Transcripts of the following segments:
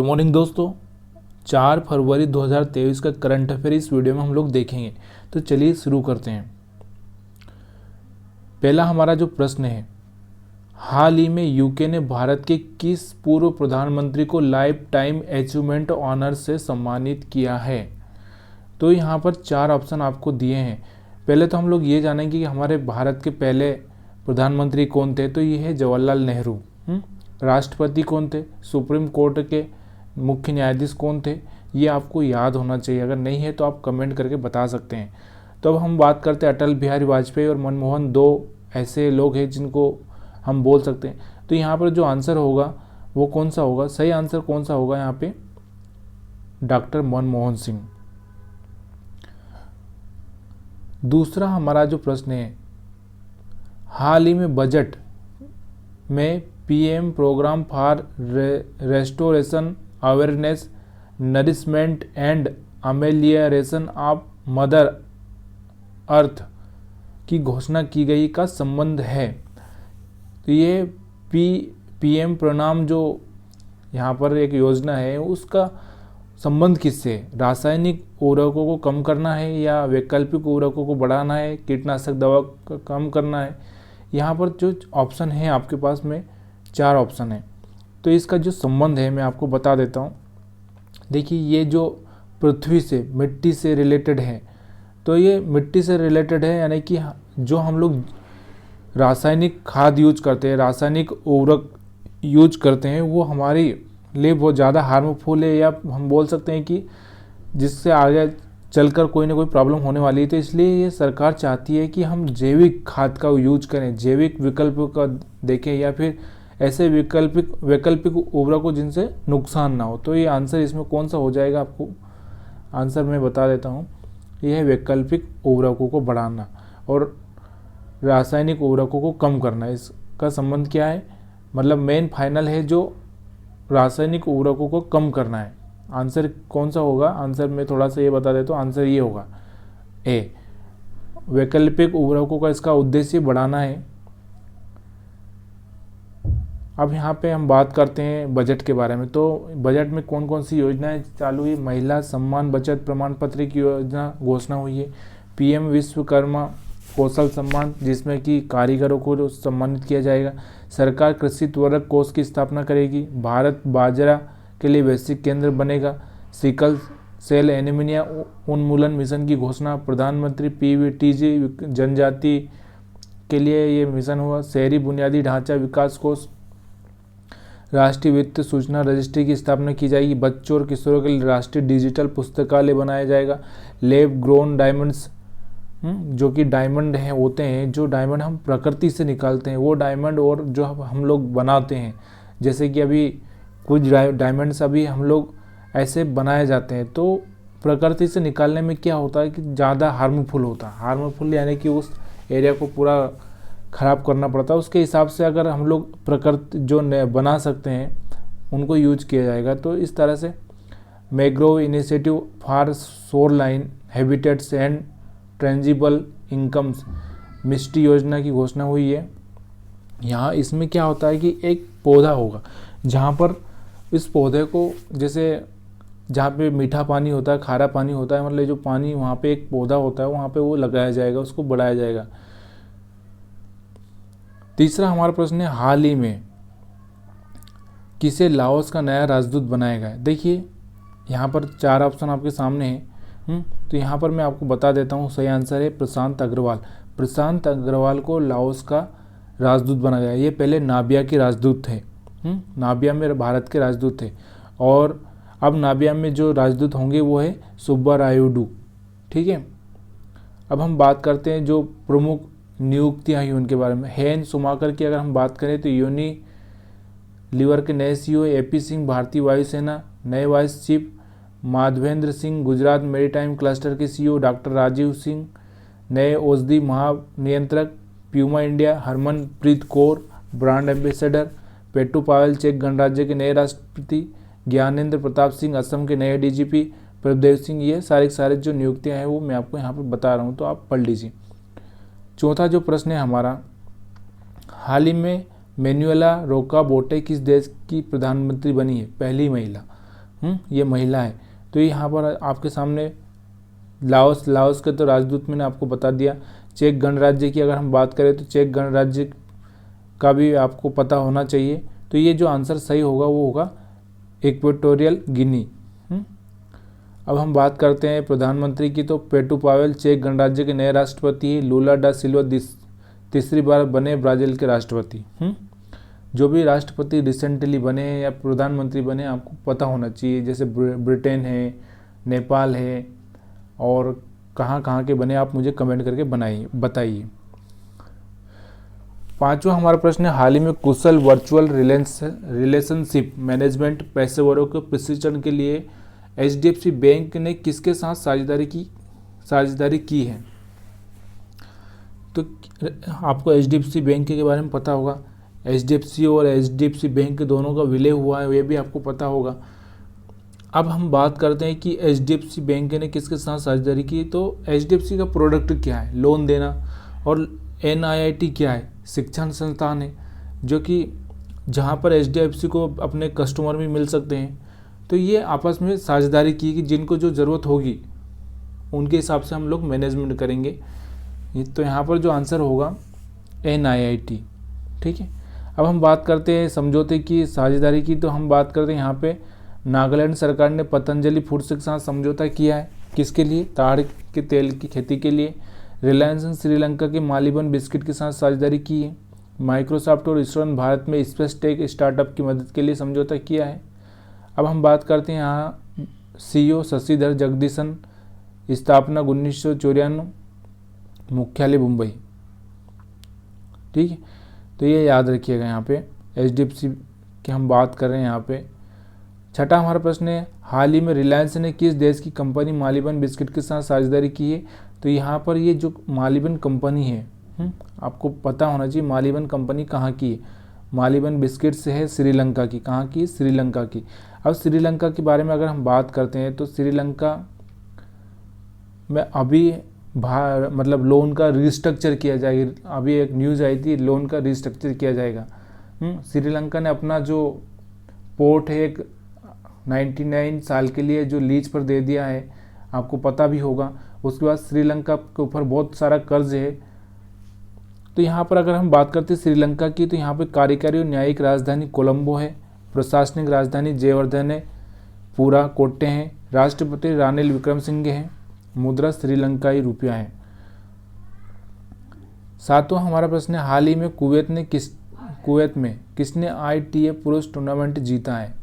Morning दोस्तों, 4 फरवरी 2023 का current affair इस वीडियो में हम लोग देखेंगे। तो चलिए शुरू करते हैं। पहला हमारा जो प्रश्न है, हाल ही में यूके ने भारत के किस पूर्व प्रधानमंत्री को लाइफ टाइम अचीवमेंट ऑनर से सम्मानित किया है? तो यहाँ पर 4 ऑप्शन आपको दिए हैं। पहले तो हम लोग ये जानेंगे कि हमारे भारत के पहले प्रधानमंत्री कौन थे। तो ये है जवाहरलाल नेहरू। राष्ट्रपति कौन थे? सुप्रीम कोर्ट के मुख्य न्यायाधीश कौन थे? ये आपको याद होना चाहिए। अगर नहीं है तो आप कमेंट करके बता सकते हैं। तो अब हम बात करते हैं अटल बिहारी वाजपेयी और मनमोहन, दो ऐसे लोग हैं जिनको हम बोल सकते हैं। तो यहाँ पर जो आंसर होगा वो कौन सा होगा? सही आंसर कौन सा होगा यहाँ पे? डॉक्टर मनमोहन सिंह। दूसरा हमारा जो प्रश्न है, हाल ही में बजट में PM programme for restoration awareness nourishment and amelioration of mother earth की घोषणा की गई का संबंध है। तो ये पीएम प्रणाम जो यहाँ पर एक योजना है उसका संबंध किससे है? रासायनिक उर्वरकों को कम करना है या वैकल्पिक उर्वरकों को बढ़ाना है, कीटनाशक दवा का कम करना है? यहाँ पर जो ऑप्शन है आपके पास में 4 ऑप्शन है। तो इसका जो संबंध है मैं आपको बता देता हूँ। देखिए, ये जो पृथ्वी से मिट्टी से रिलेटेड है, तो ये मिट्टी से रिलेटेड है, यानी कि जो हम लोग रासायनिक खाद यूज करते हैं, रासायनिक उर्वरक यूज करते हैं, वो हमारे लिए बहुत ज़्यादा हार्मफुल है, या हम बोल सकते हैं कि जिससे आगे चलकर कोई ना कोई प्रॉब्लम होने वाली है। तो इसलिए ये सरकार चाहती है कि हम जैविक खाद का यूज करें, जैविक विकल्प का देखें, या फिर ऐसे वैकल्पिक उर्वरकों जिनसे नुकसान ना हो। तो ये आंसर इसमें कौन सा हो जाएगा? आपको आंसर मैं बता देता हूँ। यह है वैकल्पिक उर्वरकों को बढ़ाना और रासायनिक उर्वरकों को कम करना। इसका संबंध क्या है? मतलब मेन फाइनल है जो रासायनिक उर्वरकों को कम करना है। आंसर कौन सा होगा? आंसर में थोड़ा सा ये बता देता हूँ। आंसर ये होगा ए, वैकल्पिक उर्वरकों का इसका उद्देश्य बढ़ाना है। अब यहाँ पे हम बात करते हैं बजट के बारे में। तो बजट में कौन कौन सी योजनाएं चालू हुई? महिला सम्मान बचत प्रमाण पत्र की योजना घोषणा हुई है। पीएम विश्वकर्मा कौशल सम्मान, जिसमें कि कारीगरों को सम्मानित किया जाएगा। सरकार कृषि त्वरक कोष की स्थापना करेगी। भारत बाजरा के लिए वैश्विक केंद्र बनेगा। सिकल सेल एनीमिया उन्मूलन मिशन की घोषणा। प्रधानमंत्री पीवीटीजी जनजाति के लिए ये मिशन हुआ। शहरी बुनियादी ढांचा विकास कोष। राष्ट्रीय वित्त सूचना रजिस्ट्री की स्थापना की जाएगी। बच्चों और किशोरों के लिए राष्ट्रीय डिजिटल पुस्तकालय बनाया जाएगा। लैब ग्रोन डायमंड्स, जो कि डायमंड हैं होते हैं, जो डायमंड हम प्रकृति से निकालते हैं, वो डायमंड और जो हम लोग बनाते हैं, जैसे कि अभी कुछ डायमंड्स अभी हम लोग ऐसे बनाए जाते हैं, तो प्रकृति से निकालने में क्या होता है कि ज़्यादा हार्मफुल होता है। हार्मफुल यानी कि उस एरिया को पूरा ख़राब करना पड़ता है। उसके हिसाब से अगर हम लोग प्रकृति जो बना सकते हैं उनको यूज किया जाएगा। तो इस तरह से mangrove initiative for shoreline habitats and tangible incomes MISHTI योजना की घोषणा हुई है। यहाँ इसमें क्या होता है कि एक पौधा होगा जहाँ पर इस पौधे को, जैसे जहाँ पे मीठा पानी होता है, खारा पानी होता है, मतलब जो पानी वहाँ पे एक पौधा होता है वहाँ पे वो लगाया जाएगा, उसको बढ़ाया जाएगा। तीसरा हमारा प्रश्न है, हाल ही में किसे लाओस का नया राजदूत बनाया गया? देखिए, यहाँ पर 4 ऑप्शन आपके सामने हैं। तो यहाँ पर मैं आपको बता देता हूँ। सही आंसर है प्रशांत अग्रवाल। प्रशांत अग्रवाल को लाओस का राजदूत बनाया गया। ये पहले नाबिया के राजदूत थे। नाबिया में भारत के राजदूत थे, और अब नाबिया में जो राजदूत होंगे वो है सुब्बा रायुडू। ठीक है। अब हम बात करते हैं जो प्रमुख नियुक्तियाँ हुई उनके बारे में। हेन सुमाकर की अगर हम बात करें तो यूनिलीवर के नए सीईओ एपी सिंह भारतीय वायुसेना, नए vice chief Madhavendra Singh Gujarat maritime cluster के सीईओ, डॉक्टर राजीव सिंह नए औषधि महानियंत्रक, Puma India Harmanpreet Kaur brand ambassador, Petr Pavel चेक गणराज्य के नए राष्ट्रपति, ज्ञानेंद्र प्रताप सिंह असम के नए डीजीपी, प्रभदेव सिंह। ये सारे जो नियुक्तियाँ हैं वो मैं आपको यहाँ पर बता रहा हूँ, तो आप पढ़ लीजिए। चौथा जो प्रश्न है हमारा, हाल ही में मैनुएला रोका बोटे किस देश की प्रधानमंत्री बनी है? पहली महिला। ये महिला है। तो यहाँ पर आपके सामने लाओस के तो राजदूत मैंने आपको बता दिया। चेक गणराज्य की अगर हम बात करें तो चेक गणराज्य का भी आपको पता होना चाहिए। तो ये जो आंसर सही होगा वो होगा इक्वेटोरियल गिनी। अब हम बात करते हैं प्रधानमंत्री की, तो पेटू पावेल चेक गणराज्य के नए राष्ट्रपति, लूला डा सिल्वा तीसरी बार बने ब्राज़ील के राष्ट्रपति। जो भी राष्ट्रपति रिसेंटली बने हैं या प्रधानमंत्री बने आपको पता होना चाहिए, जैसे ब्रिटेन है, नेपाल है, और कहाँ कहाँ के बने आप मुझे कमेंट करके बताइए। पांचवा हमारा प्रश्न है, हाल ही में कुशल वर्चुअल रिलेशनशिप मैनेजमेंट पेशेवरों के प्रशिक्षण के लिए HDFC बैंक ने किसके साथ साझेदारी की है। तो आपको HDFC बैंक के बारे में पता होगा। HDFC और HDFC बैंक दोनों का विलय हुआ है, ये भी आपको पता होगा। अब हम बात करते हैं कि HDFC बैंक ने किसके साथ साझेदारी की। तो HDFC का प्रोडक्ट क्या है, लोन देना, और NIIT क्या है, शिक्षण संस्थान है, जो कि जहाँ पर HDFC को अपने कस्टमर भी मिल सकते हैं। तो ये आपस में साझेदारी की कि जिनको जो ज़रूरत होगी उनके हिसाब से हम लोग मैनेजमेंट करेंगे। तो यहाँ पर जो आंसर होगा NIIT। ठीक है। अब हम बात करते हैं समझौते की साझेदारी की। तो हम बात करते हैं यहाँ पे नागालैंड सरकार ने पतंजलि फूड्स के साथ समझौता किया है, किसके लिए, ताड़ के तेल की खेती के लिए। रिलायंस ने श्रीलंका के मालिबन बिस्किट के साथ साझेदारी की है। माइक्रोसॉफ्ट और इसरो ने भारत में स्पेस टेक स्टार्टअप की मदद के लिए समझौता किया है। अब हम बात करते हैं यहाँ CEO शशिधर जगदीशन, स्थापना 1994, मुख्यालय मुंबई। ठीक है। तो ये याद रखिएगा, यहाँ पे HDFC की हम बात कर रहे हैं यहाँ पे। छठा हमारा प्रश्न है, हाल ही में रिलायंस ने किस देश की कंपनी मालिबन बिस्किट के साथ साझेदारी की है। तो यहाँ पर ये जो मालिबन कंपनी है, आपको पता होना चाहिए मालिबन कंपनी कहाँ की है। मालिबन बिस्किट्स है श्रीलंका की। कहाँ की, श्रीलंका की। अब श्रीलंका के बारे में अगर हम बात करते हैं तो श्रीलंका में अभी मतलब लोन का रिस्ट्रक्चर किया जाएगा। अभी एक न्यूज़ आई थी, लोन का रिस्ट्रक्चर किया जाएगा। श्रीलंका ने अपना जो पोर्ट है एक 99 साल के लिए जो लीज पर दे दिया है, आपको पता भी होगा। उसके बाद श्रीलंका के ऊपर बहुत सारा कर्ज है। तो यहाँ पर अगर हम बात करते हैं श्रीलंका की, तो यहाँ पे कार्यकारी और न्यायिक राजधानी कोलंबो है, प्रशासनिक राजधानी जयवर्धन है, पूरा कोट्टे हैं, राष्ट्रपति रानिल विक्रमसिंघे हैं, मुद्रा श्रीलंकाई रुपया है। सातवां हमारा प्रश्न है, हाल ही में कुवैत में किसने ITA पुरुष टूर्नामेंट जीता है।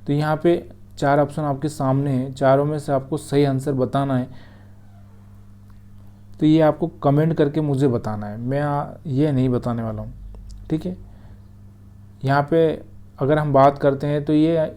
तो यहाँ पे 4 ऑप्शन आपके सामने हैं, चारों में से आपको सही आंसर बताना है। तो ये आपको कमेंट करके मुझे बताना है, मैं ये नहीं बताने वाला हूँ। ठीक है। यहाँ पे अगर हम बात करते हैं तो ये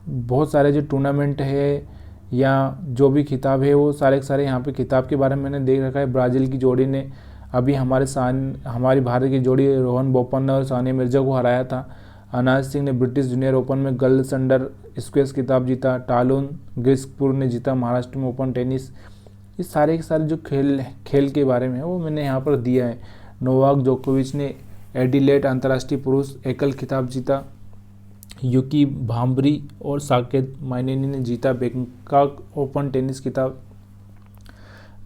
बहुत सारे जो टूर्नामेंट है या जो भी खिताब है वो सारे के सारे यहाँ पे खिताब के बारे में मैंने देख रखा है। ब्राज़ील की जोड़ी ने अभी हमारी भारत की जोड़ी रोहन बोपन्ना और सानिया मिर्जा को हराया था। अनाज सिंह ने ब्रिटिश जूनियर ओपन में गर्ल्स अंडर स्क्वैश खिताब जीता। टालोन ग्रिस्कपुर ने जीता महाराष्ट्र में ओपन टेनिस। ये सारे के सारे जो खेल के बारे में है वो मैंने यहाँ पर दिया है। नोवाक जोकोविच ने एडिलेड अंतर्राष्ट्रीय पुरुष एकल खिताब जीता। युकी भाम्बरी और साकेत माइनेनी ने जीता बैंकॉक ओपन टेनिस खिताब।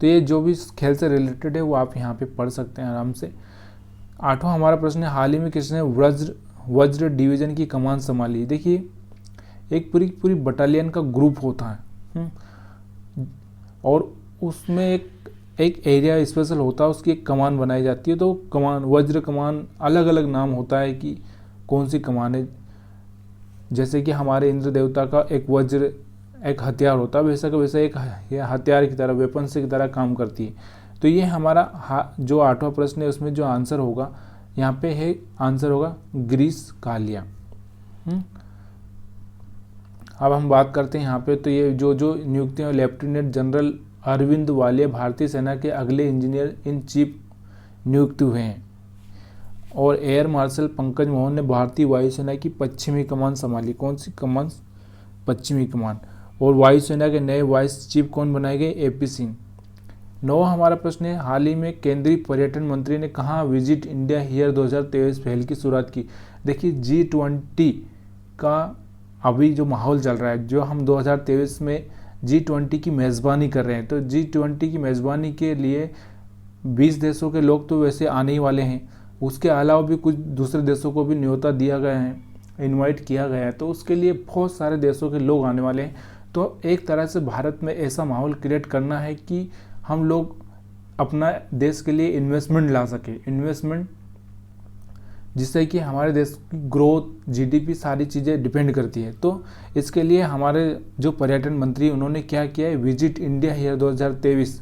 तो ये जो भी खेल से रिलेटेड है वो आप यहाँ पे पढ़ सकते हैं आराम से। आठवां हमारा प्रश्न है, हाल ही में किसने वज्र डिवीज़न की कमान संभाली। देखिए एक पूरी बटालियन का ग्रुप होता है और उसमें एक एरिया स्पेशल होता है, उसकी एक कमान बनाई जाती है। तो कमान, वज्र कमान, अलग अलग नाम होता है कि कौन सी कमान है। जैसे कि हमारे इंद्र देवता का एक वज्र एक हथियार होता है, वैसा का वैसा एक हथियार की तरह, वेपन से की तरह काम करती है। तो ये हमारा जो आठवां प्रश्न है उसमें जो आंसर होगा यहाँ पे है, आंसर होगा ग्रीस कालिया। अब हम बात करते हैं यहाँ पे, तो ये जो नियुक्तियाँ, लेफ्टिनेंट जनरल अरविंद वालिया भारतीय सेना के अगले इंजीनियर इन चीफ नियुक्त हुए हैं और एयर मार्शल पंकज मोहन ने भारतीय वायुसेना की पश्चिमी कमान संभाली। कौन सी कमान? पश्चिमी कमान। और वायुसेना के नए वाइस चीफ कौन बनाए गए? AP सिंह। 9 हमारा प्रश्न है, हाल ही में केंद्रीय पर्यटन मंत्री ने कहाँ विजिट इंडिया ईयर 2023 पहल की शुरुआत की। देखिए G20 का अभी जो माहौल चल रहा है, जो हम 2023 में G20 की मेज़बानी कर रहे हैं, तो G20 की मेज़बानी के लिए 20 देशों के लोग तो वैसे आने ही वाले हैं, उसके अलावा भी कुछ दूसरे देशों को भी न्योता दिया गया है, इनवाइट किया गया है, तो उसके लिए बहुत सारे देशों के लोग आने वाले हैं। तो एक तरह से भारत में ऐसा माहौल क्रिएट करना है कि हम लोग अपना देश के लिए इन्वेस्टमेंट ला सके, इन्वेस्टमेंट जिससे कि हमारे देश की ग्रोथ, जीडीपी सारी चीज़ें डिपेंड करती है। तो इसके लिए हमारे जो पर्यटन मंत्री उन्होंने क्या किया है, विजिट इंडिया ईयर 2023,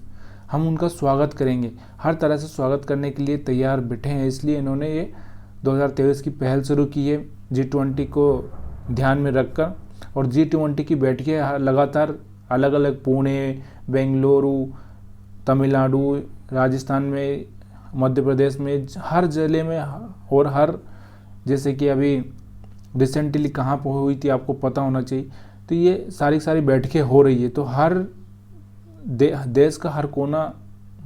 हम उनका स्वागत करेंगे, हर तरह से स्वागत करने के लिए तैयार बैठे हैं। इसलिए इन्होंने ये 2023 की पहल शुरू की है G20 को ध्यान में रखकर। और G20 की बैठकें लगातार अलग अलग पुणे, बेंगलुरु, तमिलनाडु, राजस्थान में, मध्य प्रदेश में, हर ज़िले में, और हर, जैसे कि अभी रिसेंटली कहाँ पर हुई थी आपको पता होना चाहिए। तो ये सारी बैठकें हो रही है। तो हर देश का हर कोना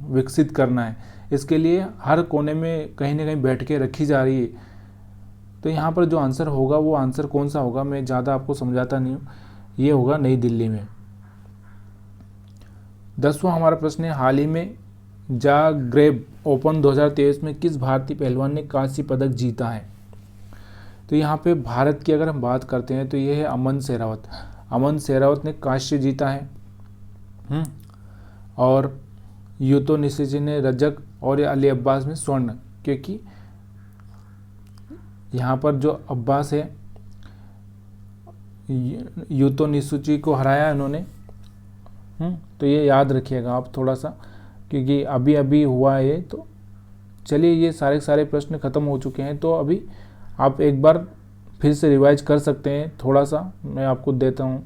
विकसित करना है, इसके लिए हर कोने में कहीं ना कहीं बैठकें रखी जा रही है। तो यहाँ पर जो आंसर होगा, वो आंसर कौन सा होगा, मैं ज़्यादा आपको समझाता नहीं हूँ, ये होगा नई दिल्ली में। 10वां हमारा प्रश्न है, हाल ही में जाग्रेब ओपन 2023 में किस भारतीय पहलवान ने कांस्य पदक जीता है? तो यहाँ पे भारत की अगर हम बात करते हैं तो ये है अमन शेरावत। अमन शेरावत ने कांस्य जीता है। और यूतो निशिजी ने रजक, और अली अब्बास ने स्वर्ण, क्योंकि यहाँ पर जो अब्बास है, यूतो निशुची को हराया इन्होंने। तो ये याद रखिएगा आप थोड़ा सा, क्योंकि अभी अभी हुआ है ये। तो चलिए, ये सारे प्रश्न ख़त्म हो चुके हैं। तो अभी आप एक बार फिर से रिवाइज कर सकते हैं, थोड़ा सा मैं आपको देता हूँ।